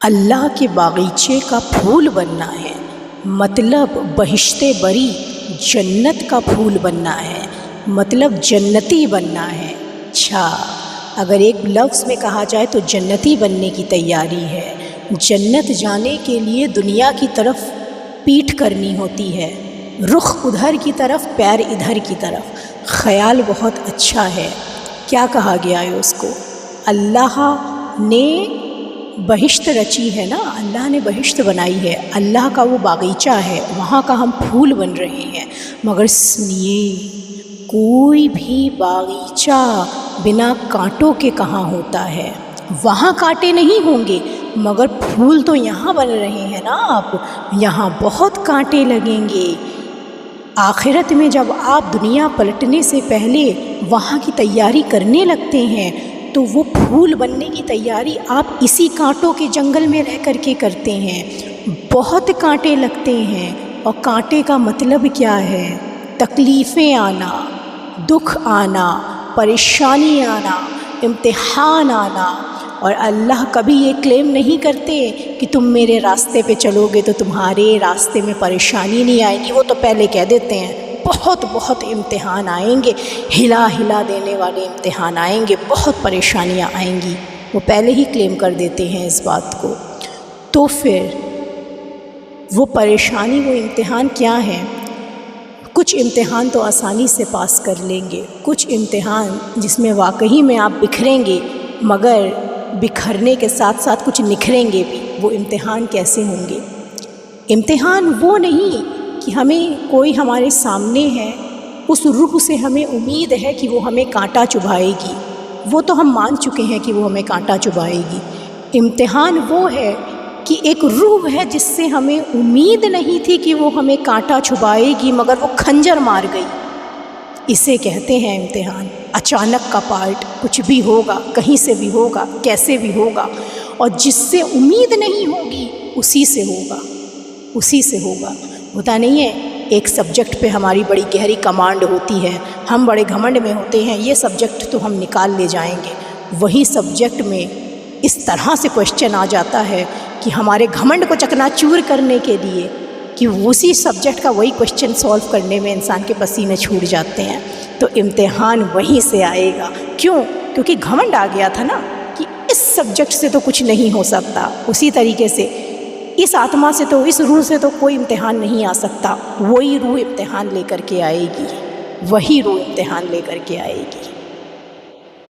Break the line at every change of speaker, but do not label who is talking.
اللہ کے باغیچے کا پھول بننا ہے، مطلب بہشت بری جنت کا پھول بننا ہے، مطلب جنتی بننا ہے۔ اچھا، اگر ایک لفظ میں کہا جائے تو جنتی بننے کی تیاری ہے۔ جنت جانے کے لیے دنیا کی طرف پیٹھ کرنی ہوتی ہے، رخ ادھر کی طرف، پیر ادھر کی طرف۔ خیال بہت اچھا ہے۔ کیا کہا گیا ہے اس کو؟ اللہ نے بہشت رچی ہے نا، اللہ نے بہشت بنائی ہے، اللہ کا وہ باغیچہ ہے، وہاں کا ہم پھول بن رہے ہیں۔ مگر سنیے، کوئی بھی باغیچہ بنا کانٹوں کے کہاں ہوتا ہے؟ وہاں کانٹے نہیں ہوں گے، مگر پھول تو یہاں بن رہے ہیں نا آپ، یہاں بہت کانٹے لگیں گے۔ آخرت میں جب آپ دنیا پلٹنے سے پہلے وہاں کی تیاری کرنے لگتے ہیں تو وہ پھول بننے کی تیاری آپ اسی کانٹوں کے جنگل میں رہ کر کے کرتے ہیں۔ بہت کانٹے لگتے ہیں، اور کانٹے کا مطلب کیا ہے؟ تکلیفیں آنا، دکھ آنا، پریشانی آنا، امتحان آنا۔ اور اللہ کبھی یہ کلیم نہیں کرتے کہ تم میرے راستے پہ چلو گے تو تمہارے راستے میں پریشانی نہیں آئے گی۔ وہ تو پہلے کہہ دیتے ہیں بہت بہت امتحان آئیں گے، ہلا ہلا دینے والے امتحان آئیں گے، بہت پریشانیاں آئیں گی۔ وہ پہلے ہی کلیم کر دیتے ہیں اس بات کو۔ تو پھر وہ پریشانی، وہ امتحان کیا ہیں؟ کچھ امتحان تو آسانی سے پاس کر لیں گے، کچھ امتحان جس میں واقعی میں آپ بکھریں گے، مگر بکھرنے کے ساتھ ساتھ کچھ نکھریں گے بھی۔ وہ امتحان کیسے ہوں گے؟ امتحان وہ نہیں کہ ہمیں کوئی ہمارے سامنے ہے، اس روح سے ہمیں امید ہے کہ وہ ہمیں کانٹا چبھائے گی، وہ تو ہم مان چکے ہیں کہ وہ ہمیں کانٹا چبھائے گی۔ امتحان وہ ہے کہ ایک روح ہے جس سے ہمیں امید نہیں تھی کہ وہ ہمیں کانٹا چبھائے گی، مگر وہ کھنجر مار گئی۔ اسے کہتے ہیں امتحان۔ اچانک کا پارٹ، کچھ بھی ہوگا، کہیں سے بھی ہوگا، کیسے بھی ہوگا، اور جس سے امید نہیں ہوگی اسی سے ہوگا، اسی سے ہوگا۔ ہوتا نہیں ہے ایک سبجیکٹ پہ ہماری بڑی گہری کمانڈ ہوتی ہے، ہم بڑے گھمنڈ میں ہوتے ہیں، یہ سبجیکٹ تو ہم نکال لے جائیں گے۔ وہی سبجیکٹ میں اس طرح سے کوشچن آ جاتا ہے کہ ہمارے گھمنڈ کو چکنا چور کرنے کے لیے کہ اسی سبجیکٹ کا وہی کوشچن سولو کرنے میں انسان کے پسینے چھوٹ جاتے ہیں۔ تو امتحان وہیں سے آئے گا۔ کیوں؟ کیونکہ گھمنڈ آ گیا تھا نا کہ اس سبجیکٹ سے تو کچھ نہیں ہو سکتا۔ اسی طریقے سے اس آتما سے تو، اس روح سے تو کوئی امتحان نہیں آ سکتا۔ وہی روح امتحان لے کر کے آئے گی، وہی روح امتحان لے کر کے آئے گی۔